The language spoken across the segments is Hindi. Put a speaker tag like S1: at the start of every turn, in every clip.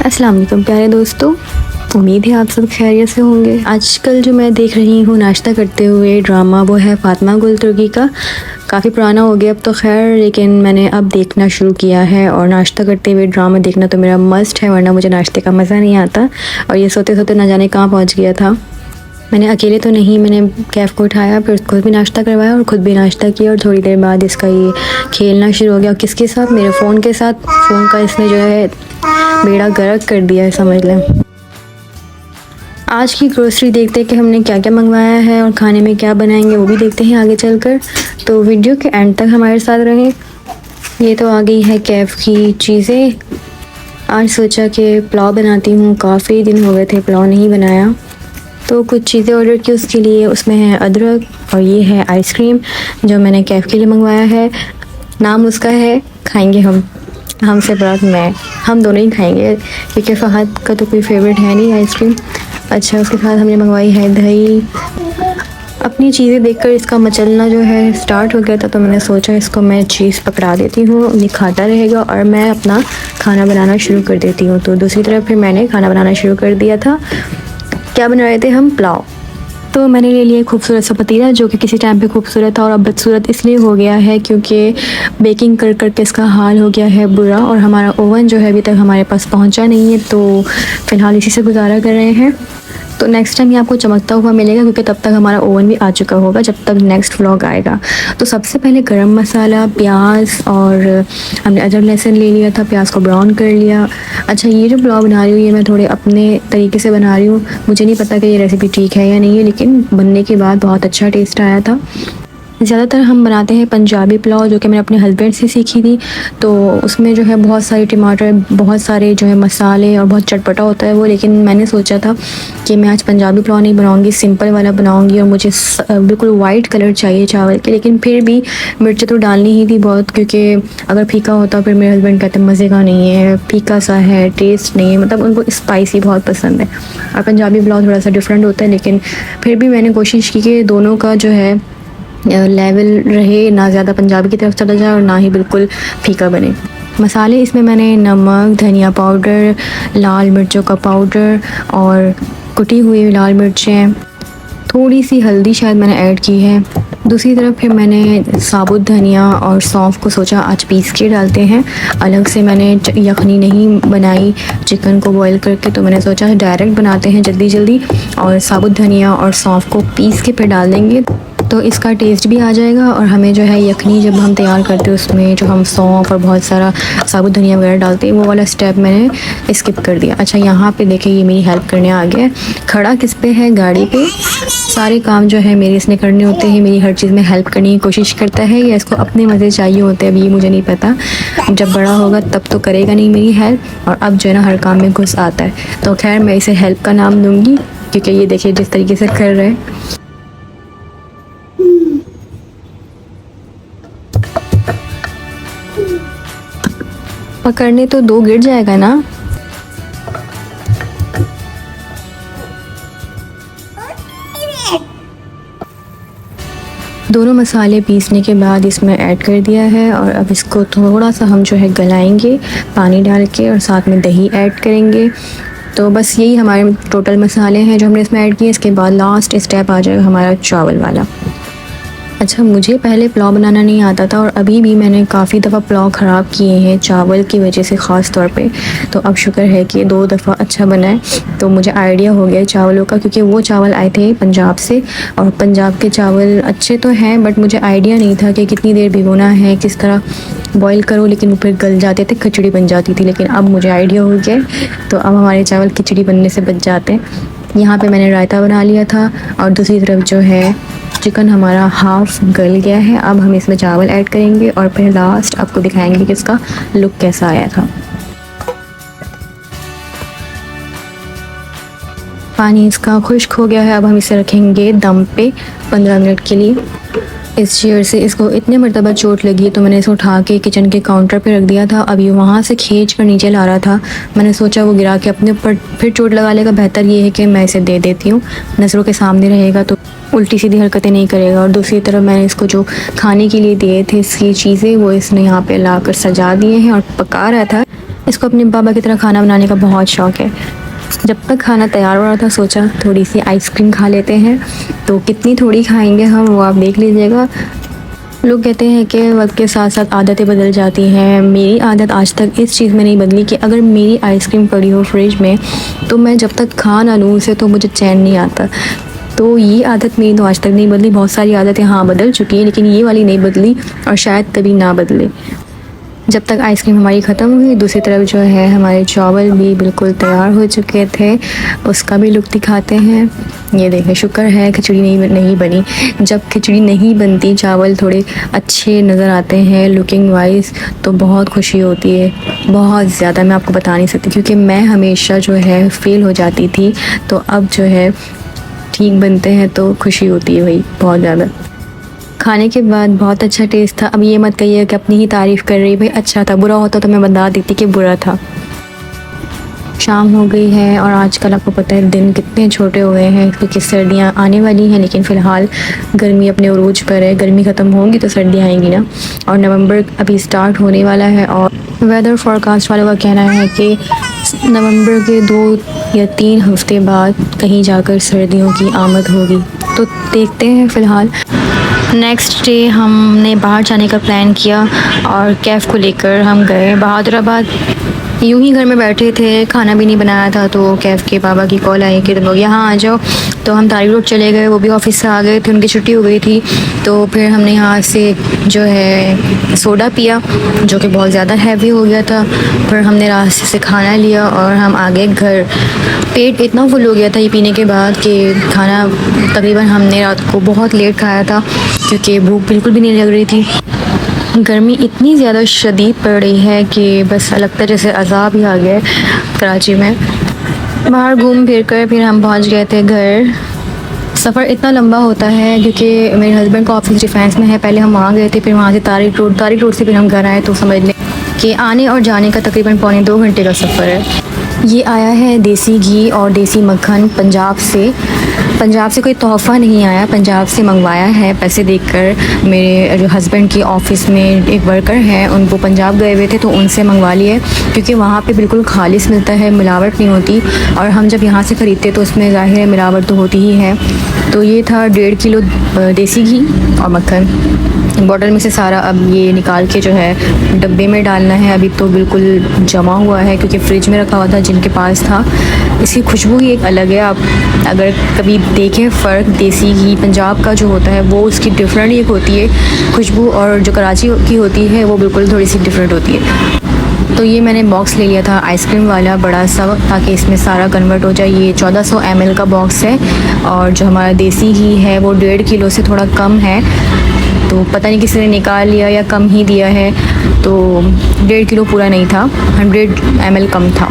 S1: अस्सलाम वालेकुम प्यारे दोस्तों, उम्मीद है आप सब खैरियत से होंगे। आजकल जो मैं देख रही हूँ नाश्ता करते हुए ड्रामा, वो है फातिमा गुल तुर्की का। काफ़ी पुराना हो गया अब तो खैर, लेकिन मैंने अब देखना शुरू किया है और नाश्ता करते हुए ड्रामा देखना तो मेरा मस्ट है, वरना मुझे नाश्ते का मज़ा नहीं आता। और ये सोते सोते ना जाने कहाँ पहुँच गया था। मैंने अकेले तो नहीं, मैंने कैफ़ को उठाया, फिर खुद भी नाश्ता करवाया और ख़ुद भी नाश्ता किया। और थोड़ी देर बाद इसका ये खेलना शुरू हो गया। किसके साथ? मेरे फ़ोन के साथ। फ़ोन का इसने जो है बेड़ा गर्क कर दिया है, समझ लें। आज की ग्रोसरी देखते हैं कि हमने क्या क्या मंगवाया है और खाने में क्या बनाएंगे, वो भी देखते हैं आगे चलकर। तो वीडियो के एंड तक हमारे साथ रहें। ये तो आ गई है कैफ़ की चीज़ें। आज सोचा कि पुलाव बनाती हूँ, काफ़ी दिन हो गए थे पुलाव नहीं बनाया, तो कुछ चीज़ें ऑर्डर की उसके लिए। उसमें है अदरक और ये है आइसक्रीम जो मैंने कैफ़ के लिए मंगवाया है। नाम उसका है खाएंगे हमसे बड़ा मैं, हम दोनों ही खाएंगे क्योंकि फ़हद का तो कोई फेवरेट है नहीं आइसक्रीम। अच्छा, उसके साथ हमने मंगवाई है दही। अपनी चीज़ें देखकर इसका मचलना जो है स्टार्ट हो गया था, तो मैंने सोचा इसको मैं चीज़ पकड़ा देती हूँ, ये खाता रहेगा और मैं अपना खाना बनाना शुरू कर देती हूँ। तो दूसरी तरफ फिर मैंने खाना बनाना शुरू कर दिया था। क्या बना रहे थे हम? पुलाव। तो मैंने ले लिया खूबसूरत सा पतीला जो कि किसी टाइम पे खूबसूरत था और अब बदसूरत इसलिए हो गया है क्योंकि बेकिंग कर कर के इसका हाल हो गया है बुरा। और हमारा ओवन जो है अभी तक हमारे पास पहुंचा नहीं है, तो फ़िलहाल इसी से गुजारा कर रहे हैं। तो नेक्स्ट टाइम ये आपको चमकता हुआ मिलेगा क्योंकि तब तक हमारा ओवन भी आ चुका होगा जब तक नेक्स्ट व्लॉग आएगा। तो सबसे पहले गरम मसाला, प्याज और हमने अदरक लहसुन ले लिया था, प्याज को ब्राउन कर लिया। अच्छा, ये जो पुलाव बना रही हूँ ये मैं थोड़े अपने तरीके से बना रही हूँ। मुझे नहीं पता कि ये रेसिपी ठीक है या नहीं है, लेकिन बनने के बाद बहुत अच्छा टेस्ट आया था। ज़्यादातर हम बनाते हैं पंजाबी पुलाव जो कि मैंने अपने हस्बैंड से सीखी थी। तो उसमें जो है बहुत सारे टमाटर, बहुत सारे जो है मसाले और बहुत चटपटा होता है वो। लेकिन मैंने सोचा था कि मैं आज पंजाबी पुलाव नहीं बनाऊंगी, सिंपल वाला बनाऊंगी और मुझे बिल्कुल वाइट कलर चाहिए चावल के। लेकिन फिर भी मिर्च तो डालनी ही थी बहुत, क्योंकि अगर फीका होता फिर मेरे हस्बैंड कहते मज़े का नहीं है, फीका सा है, टेस्ट नहीं है, मतलब उनको स्पाइसी बहुत पसंद है। और पंजाबी पुलाव थोड़ा सा डिफरेंट होता है, लेकिन फिर भी मैंने कोशिश की कि दोनों का जो है लेवल रहे, ना ज़्यादा पंजाबी की तरफ चला जाए और ना ही बिल्कुल फीका बने। मसाले इसमें मैंने नमक, धनिया पाउडर, लाल मिर्चों का पाउडर और कुटी हुई लाल मिर्चें, थोड़ी सी हल्दी शायद मैंने ऐड की है। दूसरी तरफ फिर मैंने साबुत धनिया और सौंफ को सोचा आज पीस के डालते हैं। अलग से मैंने यखनी नहीं बनाई चिकन को बॉईल करके, तो मैंने सोचा डायरेक्ट बनाते हैं जल्दी जल्दी और साबुत धनिया और सौंफ को पीस के फिर डाल देंगे, तो इसका टेस्ट भी आ जाएगा। और हमें जो है यखनी जब हम तैयार करते हैं उसमें जो हम सौंफ और बहुत सारा साबुत धनिया वगैरह डालते हैं, वो वाला स्टेप मैंने स्किप कर दिया। अच्छा, यहाँ पे देखिए ये मेरी हेल्प करने आ गया। खड़ा किस पे है? गाड़ी पे। सारे काम जो है मेरे इसने करने होते हैं, मेरी हर चीज़ में हेल्प करने की कोशिश करता है, या इसको अपने मज़े चाहिए होते हैं, अभी ये मुझे नहीं पता। जब बड़ा होगा तब तो करेगा नहीं मेरी हेल्प, और अब जो है ना हर काम में घुस आता है। तो खैर मैं इसे हेल्प का नाम दूँगी क्योंकि ये देखिए जिस तरीके से कर रहे हैं। पकड़ने तो दो, गिर जाएगा ना। दोनों मसाले पीसने के बाद इसमें ऐड कर दिया है और अब इसको थोड़ा सा हम जो है गलाएंगे पानी डाल के, और साथ में दही ऐड करेंगे। तो बस यही हमारे टोटल मसाले हैं जो हमने इसमें ऐड किए। इसके बाद लास्ट स्टेप आ जाएगा हमारा चावल वाला। अच्छा, मुझे पहले पुलाव बनाना नहीं आता था और अभी भी मैंने काफ़ी दफ़ा पुलाव ख़राब किए हैं चावल की वजह से ख़ास तौर पे। तो अब शुक्र है कि 2 दफ़ा अच्छा बना है, तो मुझे आइडिया हो गया चावलों का, क्योंकि वो चावल आए थे पंजाब से और पंजाब के चावल अच्छे तो हैं बट मुझे आइडिया नहीं था कि कितनी देर भिगोना है, किस तरह बॉईल करो, लेकिन वो फिर गल जाते थे, खिचड़ी बन जाती थी। लेकिन अब मुझे आइडिया हो गया, तो अब हमारे चावल खिचड़ी बनने से बच जाते हैं। यहाँ पे मैंने रायता बना लिया था और दूसरी तरफ जो है चिकन हमारा हाफ़ गल गया है। अब हम इसमें चावल ऐड करेंगे और फिर लास्ट आपको दिखाएंगे कि इसका लुक कैसा आया था। पानी इसका खुश्क हो गया है। अब हम इसे रखेंगे दम पे 15 मिनट के लिए। इस चेयर से इसको इतने मरतबा चोट लगी तो मैंने इसे उठा के किचन के काउंटर पे रख दिया था। अब ये वहाँ से खींच कर नीचे ला रहा था, मैंने सोचा वो गिरा के अपने ऊपर फिर चोट लगा लेगा, बेहतर ये है कि मैं इसे दे देती हूँ, नज़रों के सामने रहेगा तो उल्टी सीधी हरकतें नहीं करेगा। और दूसरी तरफ मैंने इसको जो खाने के लिए दिए थे इसकी चीज़ें वो इसने यहाँ पे ला कर सजा दिए हैं और पका रहा था। इसको अपने पापा की तरह खाना बनाने का बहुत शौक़ है। जब तक खाना तैयार हो रहा था सोचा थोड़ी सी आइसक्रीम खा लेते हैं। तो कितनी थोड़ी खाएंगे हम वो आप देख लीजिएगा। लोग कहते हैं कि वक्त के साथ साथ आदतें बदल जाती हैं। मेरी आदत आज तक इस चीज़ में नहीं बदली कि अगर मेरी आइसक्रीम पड़ी हो फ्रिज में तो मैं जब तक खा ना लूँ उसे तो मुझे चैन नहीं आता। तो ये आदत मेरी तो आज तक नहीं बदली। बहुत सारी आदतें हाँ बदल चुकी हैं लेकिन ये वाली नहीं बदली और शायद कभी ना बदले। जब तक आइसक्रीम हमारी ख़त्म हुई दूसरी तरफ जो है हमारे चावल भी बिल्कुल तैयार हो चुके थे, उसका भी लुत्फ़ दिखाते हैं। ये देखें, शुक्र है खिचड़ी नहीं बनी। जब खिचड़ी नहीं बनती चावल थोड़े अच्छे नज़र आते हैं लुकिंग वाइज तो बहुत खुशी होती है, बहुत ज़्यादा। मैं आपको बता नहीं सकती क्योंकि मैं हमेशा जो है फ़ेल हो जाती थी। तो अब जो है ठीक बनते हैं तो खुशी होती है भाई बहुत ज़्यादा। खाने के बाद बहुत अच्छा टेस्ट था। अब ये मत कहिए कि अपनी ही तारीफ़ कर रही, भाई अच्छा था, बुरा होता तो मैं बता देती कि बुरा था। शाम हो गई है और आजकल आपको पता है दिन कितने छोटे हुए हैं क्योंकि सर्दियाँ आने वाली हैं। लेकिन फ़िलहाल गर्मी अपने उरूज पर है। गर्मी ख़त्म होगी तो सर्दियाँ आएंगी ना, और नवंबर अभी स्टार्ट होने वाला है। और वेदर फोरकास्ट वालों का कहना है कि नवंबर के 2 या 3 हफ्ते बाद कहीं जाकर सर्दियों की आमद होगी। तो देखते हैं। फ़िलहाल नेक्स्ट डे हमने बाहर जाने का प्लान किया और कैफ़ को लेकर हम गए बहादुराबाद। यूं ही घर में बैठे थे, खाना भी नहीं बनाया था, तो कैफ़ के बाबा की कॉल आई कि तुम लोग यहाँ आ जाओ। तो हम तारिक रोड चले गए, वो भी ऑफिस से आ गए थे, उनकी छुट्टी हो गई थी। तो फिर हमने यहाँ से जो है सोडा पिया जो कि बहुत ज़्यादा हैवी हो गया था। फिर हमने रास्ते से खाना लिया और हम आ गए घर। पेट इतना फुल हो गया था ये पीने के बाद कि खाना तकरीबन हमने रात को बहुत लेट खाया था क्योंकि भूख बिल्कुल भी नहीं लग रही थी। गर्मी इतनी ज़्यादा शदीद पड़ रही है कि बस लगता है जैसे अज़ाब ही आ गया है कराची में। बाहर घूम फिर कर फिर हम पहुंच गए थे घर। सफ़र इतना लंबा होता है क्योंकि मेरे हस्बैंड का ऑफिस डिफेंस में है। पहले हम वहाँ गए थे, फिर वहाँ से तारिक रोड से फिर हम घर आए। तो समझ लें कि आने और जाने का तकरीबन 2.25 घंटे का सफ़र है। ये आया है देसी घी और देसी मक्खन पंजाब से कोई तोहफ़ा नहीं आया, पंजाब से मंगवाया है पैसे देकर। मेरे जो हस्बैंड की ऑफ़िस में एक वर्कर हैं उनको पंजाब गए हुए थे तो उनसे मंगवा लिए क्योंकि वहाँ पे बिल्कुल खालिस मिलता है, मिलावट नहीं होती। और हम जब यहाँ से ख़रीदते तो उसमें ज़ाहिर है मिलावट तो होती ही है। तो ये था 1.5 किलो देसी घी और मक्खन। बॉटल में से सारा अब ये निकाल के जो है डब्बे में डालना है। अभी तो बिल्कुल जमा हुआ है क्योंकि फ्रिज में रखा हुआ था जिनके पास था। इसकी खुशबू ही एक अलग है। आप अगर कभी देखें फ़र्क, देसी घी पंजाब का जो होता है वो उसकी डिफरेंट एक होती है खुशबू, और जो कराची की होती है वो बिल्कुल थोड़ी सी डिफरेंट होती है। तो ये मैंने बॉक्स ले लिया था आइसक्रीम वाला बड़ा सा ताकि इसमें सारा कन्वर्ट हो जाए। ये 1400 ml का बॉक्स है और जो हमारा देसी घी है वो 1.5 किलो से थोड़ा कम है। तो पता नहीं किसी ने निकाल लिया या कम ही दिया है, तो 1.5 किलो पूरा नहीं था, 100 ml कम था।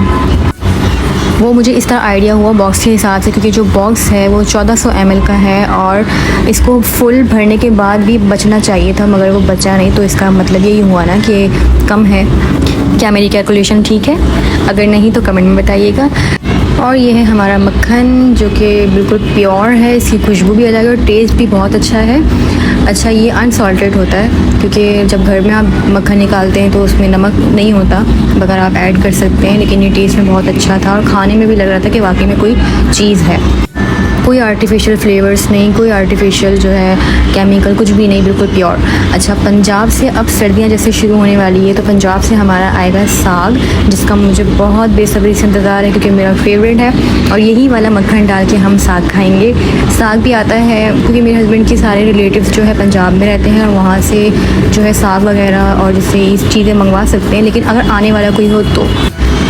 S1: वो मुझे इस तरह आइडिया हुआ बॉक्स के हिसाब से क्योंकि जो बॉक्स है वो 1400 ml का है और इसको फुल भरने के बाद भी बचना चाहिए था मगर वो बचा नहीं। तो इसका मतलब यही हुआ ना कि कम है। क्या मेरी कैलकुलेशन ठीक है? अगर नहीं तो कमेंट में बताइएगा। और ये है हमारा मक्खन जो कि बिल्कुल प्योर है, इसकी खुशबू भी अलग है और टेस्ट भी बहुत अच्छा है। अच्छा, ये अनसॉल्टेड होता है क्योंकि जब घर में आप मक्खन निकालते हैं तो उसमें नमक नहीं होता, मगर आप ऐड कर सकते हैं। लेकिन ये टेस्ट में बहुत अच्छा था और खाने में भी लग रहा था कि वाकई में कोई चीज़ है। कोई आर्टिफिशियल फ्लेवर्स नहीं, कोई आर्टिफिशियल जो है केमिकल कुछ भी नहीं, बिल्कुल प्योर। अच्छा, पंजाब से अब सर्दियां जैसे शुरू होने वाली है तो पंजाब से हमारा आएगा साग, जिसका मुझे बहुत बेसब्री से इंतज़ार है क्योंकि मेरा फेवरेट है। और यही वाला मक्खन डाल के हम साग खाएंगे। साग भी आता है क्योंकि मेरे हस्बैंड के सारे रिलेटिव्स जो है पंजाब में रहते हैं और वहाँ से जो है साग वगैरह और जैसे इस चीज़ें मंगवा सकते हैं। लेकिन अगर आने वाला कोई हो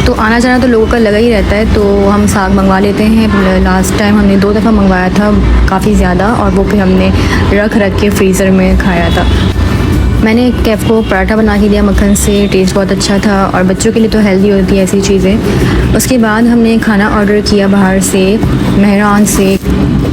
S1: तो आना जाना तो लोगों का लगा ही रहता है, तो हम साग मंगवा लेते हैं। लास्ट टाइम हमने 2 दफ़ा मंगवाया था, काफ़ी ज़्यादा, और वो फिर हमने रख के फ्रीज़र में खाया था। मैंने कैफ़ को पराठा बना के दिया मक्खन से, टेस्ट बहुत अच्छा था और बच्चों के लिए तो हेल्दी होती है ऐसी चीज़ें। उसके बाद हमने खाना ऑर्डर किया बाहर से,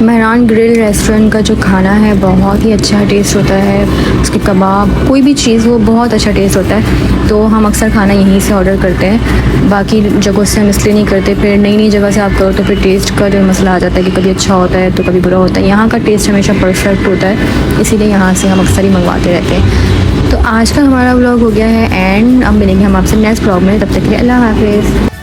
S1: मेहरान ग्रिल रेस्टोरेंट का जो खाना है बहुत ही अच्छा टेस्ट होता है। उसके कबाब, कोई भी चीज़ हो, बहुत अच्छा टेस्ट होता है। तो हम अक्सर खाना यहीं से ऑर्डर करते हैं, बाकी जगहों से हम इसलिए नहीं करते। फिर नई नई जगह से आप करो तो फिर टेस्ट का जो मसला आ जाता है कि कभी अच्छा होता है तो कभी बुरा होता है। यहाँ का टेस्ट हमेशा परफेक्ट होता है, इसीलिए यहाँ से हम अक्सर ही मंगवाते रहते हैं। तो आज का हमारा व्लॉग हो गया है एंड अब मिलेंगे हम आपसे नेक्स्ट व्लॉग में, तब तक के लिए अल्लाह हाफिज़।